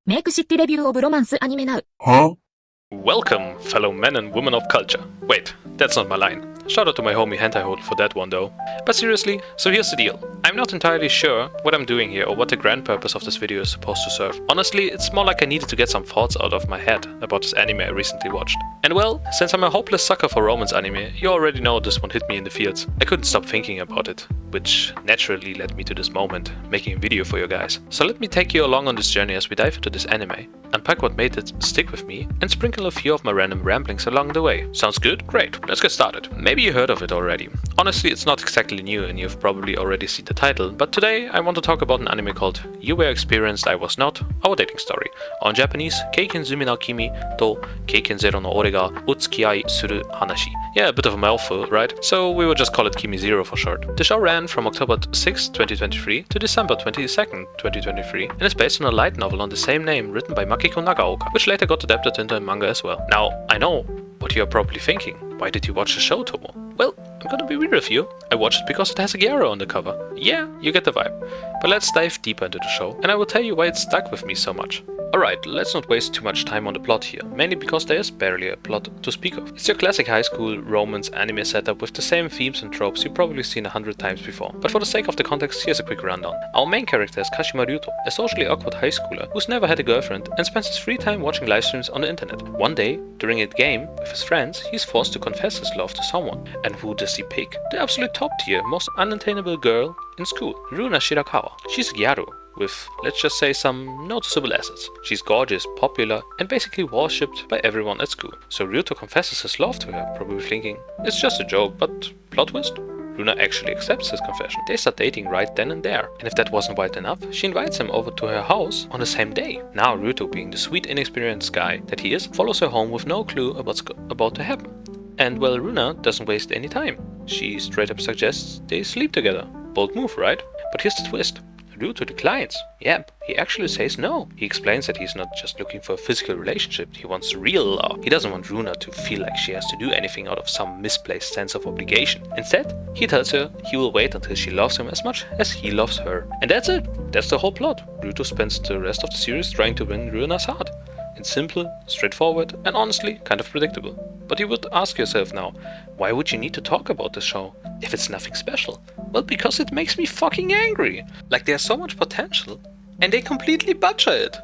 メイクシティレビューオブロマンスアニメナウ。Welcome, fellow men and women of culture. Wait, that's not my line. Shout out to my homie Hentai Hodel for that one though. But seriously, so here's the deal. I'm not entirely sure what I'm doing here or what the grand purpose of this video is supposed to serve. Honestly, it's more like I needed to get some thoughts out of my head about this anime I recently watched. And well, since I'm a hopeless sucker for romance anime, you already know this one hit me in the feels. I couldn't stop thinking about it, which naturally led me to this moment, making a video for you guys. So let me take you along on this journey as we dive into this anime, unpack what made it stick with me, and sprinkle a few of my random ramblings along the way. Sounds good? Great, let's get started. Maybe you heard of it already. Honestly, it's not exactly new and you've probably already seen the title, but today I want to talk about an anime called You Were Experienced, I Was Not, Our Dating Story. Or in Japanese, Keiken Zumi na Kimi to Keiken Zero na Ore ga O Tsuki Ai Suru Hanashi. Yeah, a bit of a mouthful, right? So we will just call it KimiZero for short. The show ran from October 6, 2023 to December 22nd, 2023 and is based on a light novel on the same name written by Makiko Nagaoka, which later got adapted into a manga as well. Now, I know what you're probably thinking. Why did you watch the show, Tomo? Well, I'm gonna be real with you. I watched it because it has a gyaro on the cover. Yeah, you get the vibe. But let's dive deeper into the show, and I will tell you why it stuck with me so much. Alright, let's not waste too much time on the plot here, mainly because there is barely a plot to speak of. It's your classic high school romance anime setup with the same themes and tropes you've probably seen 100 times before. But for the sake of the context, here's a quick rundown. Our main character is Kashima Ryuto, a socially awkward high schooler who's never had a girlfriend and spends his free time watching livestreams on the internet. One day, during a game with his friends, he's forced to confess his love to someone. And who does he pick? The absolute top tier, most unattainable girl in school, Runa Shirakawa. She's a gyaro with, let's just say, some noticeable assets. She's gorgeous, popular, and basically worshipped by everyone at school. So Ryuto confesses his love to her, probably thinking, it's just a joke, but plot twist? Runa actually accepts his confession. They start dating right then and there. And if that wasn't wild enough, she invites him over to her house on the same day. Now Ryuto, being the sweet, inexperienced guy that he is, follows her home with no clue about what's about to happen. And well, Runa doesn't waste any time. She straight up suggests they sleep together. Bold move, right? But here's the twist. Ryuto declines. Yep, he actually says no. He explains that he's not just looking for a physical relationship, he wants real love. He doesn't want Runa to feel like she has to do anything out of some misplaced sense of obligation. Instead, he tells her he will wait until she loves him as much as he loves her. And that's it. That's the whole plot. Ryuto spends the rest of the series trying to win Runa's heart. It's simple, straightforward, and honestly kind of predictable. But you would ask yourself now, why would you need to talk about this show if it's nothing special? Well, because it makes me fucking angry. Like there's so much potential and they completely butcher it.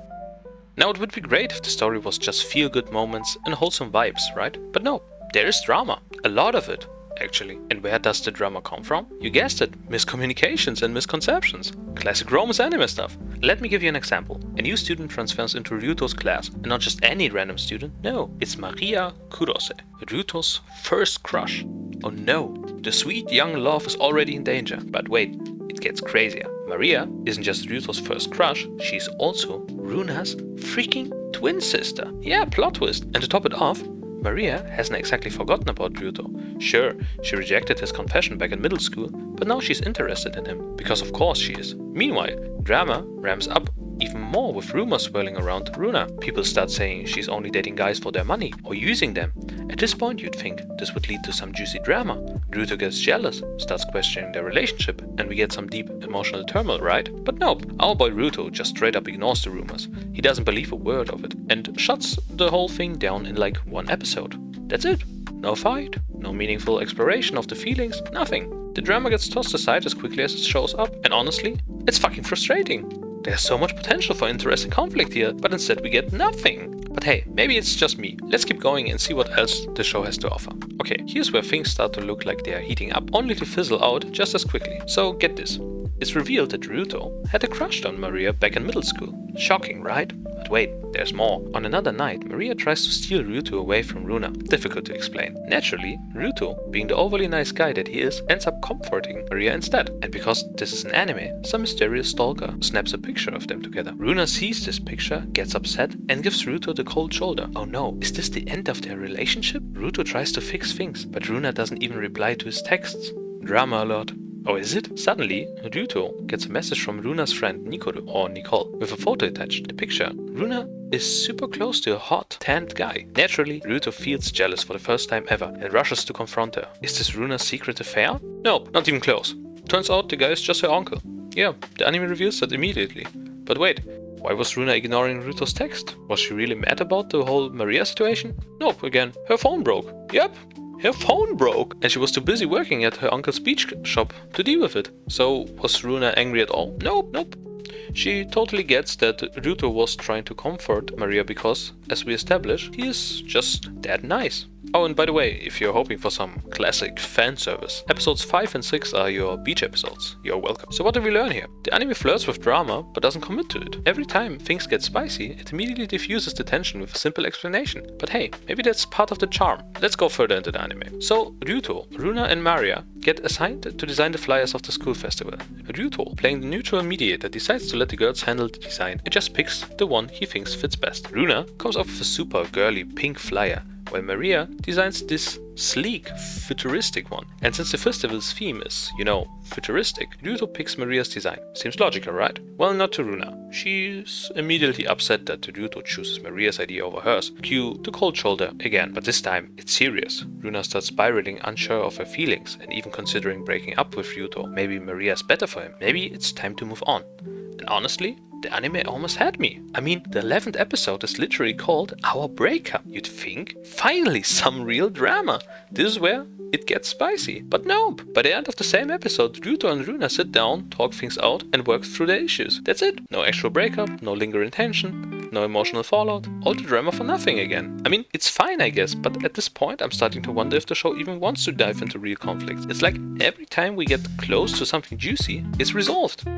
Now it would be great if the story was just feel-good moments and wholesome vibes, right? But no, there is drama, a lot of it. Actually. And where does the drama come from? You guessed it, miscommunications and misconceptions. Classic romance anime stuff. Let me give you an example. A new student transfers into Ryuto's class, and not just any random student, no, it's Maria Kurose, Ryuto's first crush. Oh no, the sweet young love is already in danger. But wait, it gets crazier. Maria isn't just Ryuto's first crush, she's also Runa's freaking twin sister. Yeah, plot twist. And to top it off, Maria hasn't exactly forgotten about Ryuto. Sure, she rejected his confession back in middle school, but now she's interested in him, because of course she is. Meanwhile, drama ramps up even more with rumors swirling around Runa. People start saying she's only dating guys for their money, or using them. At this point you'd think this would lead to some juicy drama. Ryuto gets jealous, starts questioning their relationship, and we get some deep emotional turmoil, right? But nope, our boy Ryuto just straight up ignores the rumors. He doesn't believe a word of it, and shuts the whole thing down in like one episode. That's it. No fight, no meaningful exploration of the feelings, nothing. The drama gets tossed aside as quickly as it shows up, and honestly, it's fucking frustrating. There's so much potential for interesting conflict here, but instead we get nothing. But hey, maybe it's just me. Let's keep going and see what else the show has to offer. Okay, here's where things start to look like they are heating up, only to fizzle out just as quickly. So get this. It's revealed that Ryuto had a crush on Maria back in middle school. Shocking, right? But wait, there's more. On another night, Maria tries to steal Ryuto away from Runa. Difficult to explain. Naturally, Ryuto, being the overly nice guy that he is, ends up comforting Maria instead. And because this is an anime, some mysterious stalker snaps a picture of them together. Runa sees this picture, gets upset, and gives Ryuto the cold shoulder. Oh no, is this the end of their relationship? Ryuto tries to fix things, but Runa doesn't even reply to his texts. Drama alert. Oh, is it? Suddenly, Ryuto gets a message from Runa's friend Nikoro, or Nicole, with a photo attached. The picture, Runa is super close to a hot, tanned guy. Naturally, Ryuto feels jealous for the first time ever and rushes to confront her. Is this Runa's secret affair? No, not even close. Turns out the guy is just her uncle. Yeah, the anime reveals that immediately. But wait, why was Runa ignoring Ruto's text? Was she really mad about the whole Maria situation? Nope, again, her phone broke. Yep, her phone broke! And she was too busy working at her uncle's beach shop to deal with it. So, was Runa angry at all? Nope. She totally gets that Ruto was trying to comfort Maria because, as we established, he is just that nice. Oh, and by the way, if you're hoping for some classic fan service, episodes 5 and 6 are your beach episodes. You're welcome. So what do we learn here? The anime flirts with drama, but doesn't commit to it. Every time things get spicy, it immediately diffuses the tension with a simple explanation. But hey, maybe that's part of the charm. Let's go further into the anime. So, Ryuto, Runa and Maria get assigned to design the flyers of the school festival. Ryuto, playing the neutral mediator, decides to let the girls handle the design and just picks the one he thinks fits best. Runa comes up with a super girly pink flyer, while Maria designs this sleek, futuristic one. And since the festival's theme is, futuristic, Ryuto picks Maria's design. Seems logical, right? Well, not to Runa. She's immediately upset that Ryuto chooses Maria's idea over hers. Cue the cold shoulder again, but this time it's serious. Runa starts spiraling, unsure of her feelings, and even considering breaking up with Ryuto. Maybe Maria's better for him. Maybe it's time to move on. And honestly, the anime almost had me. I mean, the 11th episode is literally called Our Breakup. You'd think, finally, some real drama. This is where it gets spicy. But nope. By the end of the same episode, Ryuto and Runa sit down, talk things out, and work through their issues. That's it. No actual breakup, no lingering tension, no emotional fallout. All the drama for nothing again. I mean, it's fine, I guess, but at this point, I'm starting to wonder if the show even wants to dive into real conflicts. It's like every time we get close to something juicy, it's resolved.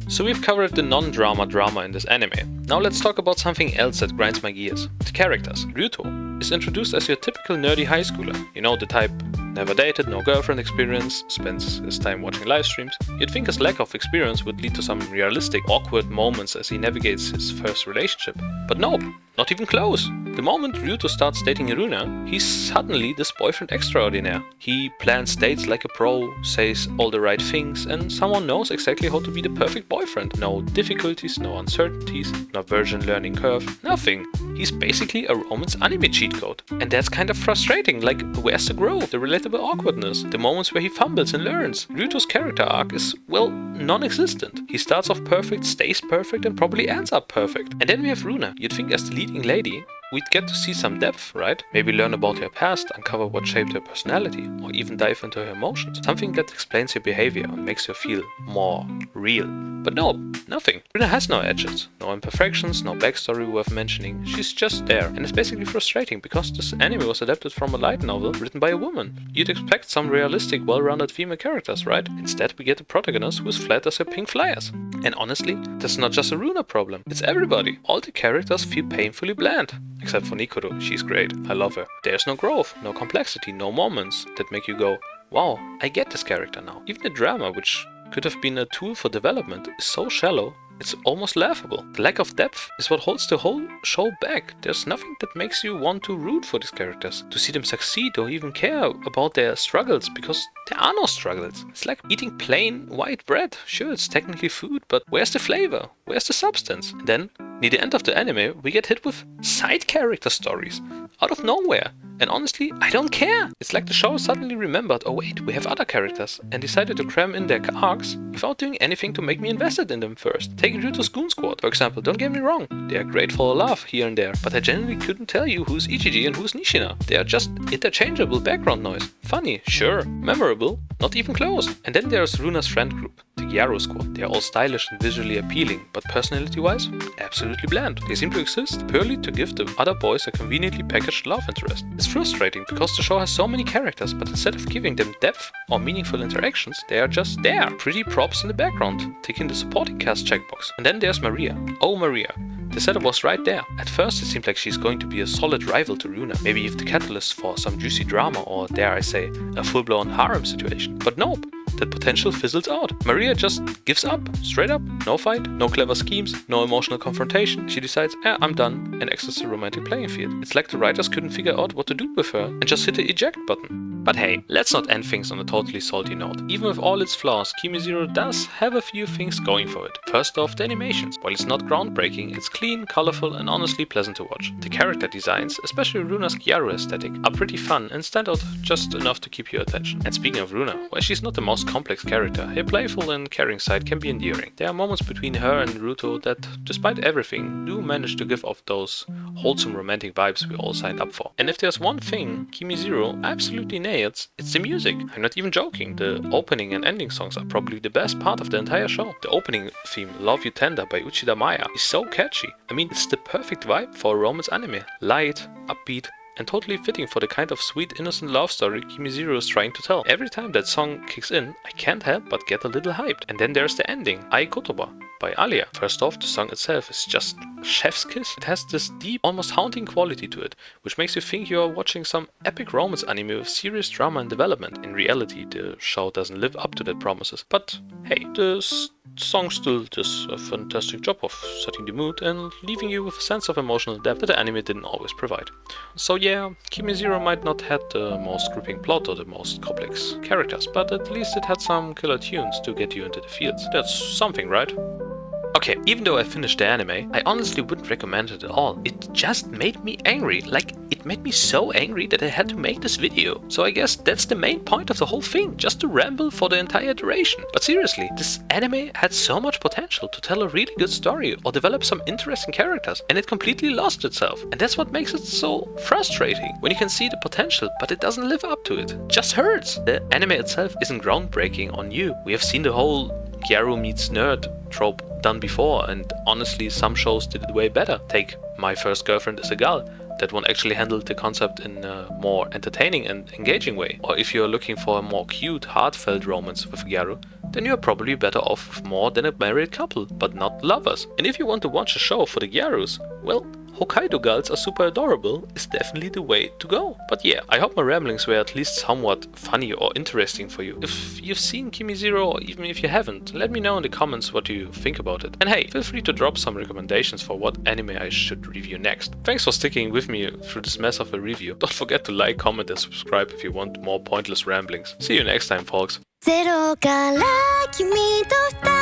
So we've covered the non-drama drama in this anime. Now let's talk about something else that grinds my gears. The characters. Ryuto is introduced as your typical nerdy high schooler. You know, the type never dated, no girlfriend experience, spends his time watching live streams. You'd think his lack of experience would lead to some realistic, awkward moments as he navigates his first relationship. But nope, not even close. The moment Ryuto starts dating Runa, he's suddenly this boyfriend extraordinaire. He plans dates like a pro, says all the right things, and someone knows exactly how to be the perfect boyfriend. No difficulties, no uncertainties, no virgin learning curve, nothing. He's basically a romance anime cheat code. And that's kind of frustrating, like where's the growth, the relatable awkwardness, the moments where he fumbles and learns. Ryuto's character arc is, well, non-existent. He starts off perfect, stays perfect, and probably ends up perfect. And then we have Runa. You'd think as the leading lady, we'd get to see some depth, right? Maybe learn about her past, uncover what shaped her personality, or even dive into her emotions. Something that explains her behavior and makes her feel more real. But no, nothing. Runa has no edges, no imperfections, no backstory worth mentioning. She's just there, and it's basically frustrating because this anime was adapted from a light novel written by a woman. You'd expect some realistic, well-rounded female characters, right? Instead, we get a protagonist who is flat as her pink flyers. And honestly, that's not just a Runa problem, it's everybody. All the characters feel painfully bland. Except for Nikoro, she's great, I love her. There's no growth, no complexity, no moments that make you go, wow, I get this character now. Even the drama, which could have been a tool for development, is so shallow, it's almost laughable. The lack of depth is what holds the whole show back. There's nothing that makes you want to root for these characters, to see them succeed or even care about their struggles, because there are no struggles. It's like eating plain white bread. Sure, it's technically food, but where's the flavor? Where's the substance? And then, near the end of the anime, we get hit with side character stories, out of nowhere. And honestly, I don't care. It's like the show suddenly remembered, oh wait, we have other characters, and decided to cram in their arcs without doing anything to make me invested in them first. Take Ryuto's Goon Squad, for example. Don't get me wrong, they are great for a laugh here and there, but I genuinely couldn't tell you who's Ichiji and who's Nishina. They are just interchangeable background noise. Funny, sure. Memorable, not even close. And then there's Runa's friend group, the Gyaro Squad. They are all stylish and visually appealing, but personality-wise, absolutely bland. They seem to exist purely to give the other boys a conveniently packaged love interest. It's frustrating because the show has so many characters, but instead of giving them depth or meaningful interactions, they are just there. Pretty props in the background, ticking the supporting cast checkbox. And then there's Maria. Oh, Maria. The setup was right there. At first it seemed like she's going to be a solid rival to Runa, maybe if the catalyst for some juicy drama or, dare I say, a full-blown harem situation. But nope, that potential fizzles out. Maria just gives up, straight up, no fight, no clever schemes, no emotional confrontation. She decides, I'm done, and exits the romantic playing field. It's like the writers couldn't figure out what to do with her and just hit the eject button. But hey, let's not end things on a totally salty note. Even with all its flaws, KimiZero does have a few things going for it. First off, the animations. While it's not groundbreaking, it's clean, colorful, and honestly pleasant to watch. The character designs, especially Runa's Gyaro aesthetic, are pretty fun and stand out just enough to keep your attention. And speaking of Runa, while she's not the most most complex character, her playful and caring side can be endearing. There are moments between her and Naruto that, despite everything, do manage to give off those wholesome romantic vibes we all signed up for. And if there's one thing KimiZero absolutely nails, it's the music. I'm not even joking, the opening and ending songs are probably the best part of the entire show. The opening theme, Love You Tender by Uchida Maya, is so catchy. I mean, it's the perfect vibe for a romance anime. Light, upbeat, and totally fitting for the kind of sweet, innocent love story KimiZero is trying to tell. Every time that song kicks in, I can't help but get a little hyped. And then there's the ending, Ai Kotoba by Alia. First off, the song itself is just chef's kiss. It has this deep, almost haunting quality to it, which makes you think you are watching some epic romance anime with serious drama and development. In reality, the show doesn't live up to that promises. But hey, the song still does a fantastic job of setting the mood and leaving you with a sense of emotional depth that the anime didn't always provide. So yeah, KimiZero might not have the most gripping plot or the most complex characters, but at least it had some killer tunes to get you into the feels. That's something, right? Okay, even though I finished the anime, I honestly wouldn't recommend it at all. It just made me angry. Like, it made me so angry that I had to make this video. So I guess that's the main point of the whole thing, just to ramble for the entire duration. But seriously, this anime had so much potential to tell a really good story or develop some interesting characters, and it completely lost itself. And that's what makes it so frustrating, when you can see the potential, but it doesn't live up to it. It just hurts. The anime itself isn't groundbreaking or new. We have seen the whole Gyaru meets nerd trope done before, and honestly some shows did it way better. Take My First Girlfriend is a Gal. That one actually handled the concept in a more entertaining and engaging way. Or if you're looking for a more cute, heartfelt romance with Gyaru, then you're probably better off with More Than a Married Couple, but not lovers. And if you want to watch a show for the Gyarus, well, Hokkaido Girls Are Super Adorable is definitely the way to go. But yeah, I hope my ramblings were at least somewhat funny or interesting for you. If you've seen KimiZero, or even if you haven't, let me know in the comments what you think about it. And hey, feel free to drop some recommendations for what anime I should review next. Thanks for sticking with me through this mess of a review. Don't forget to like, comment and subscribe if you want more pointless ramblings. See you next time, folks. ゼロから君と二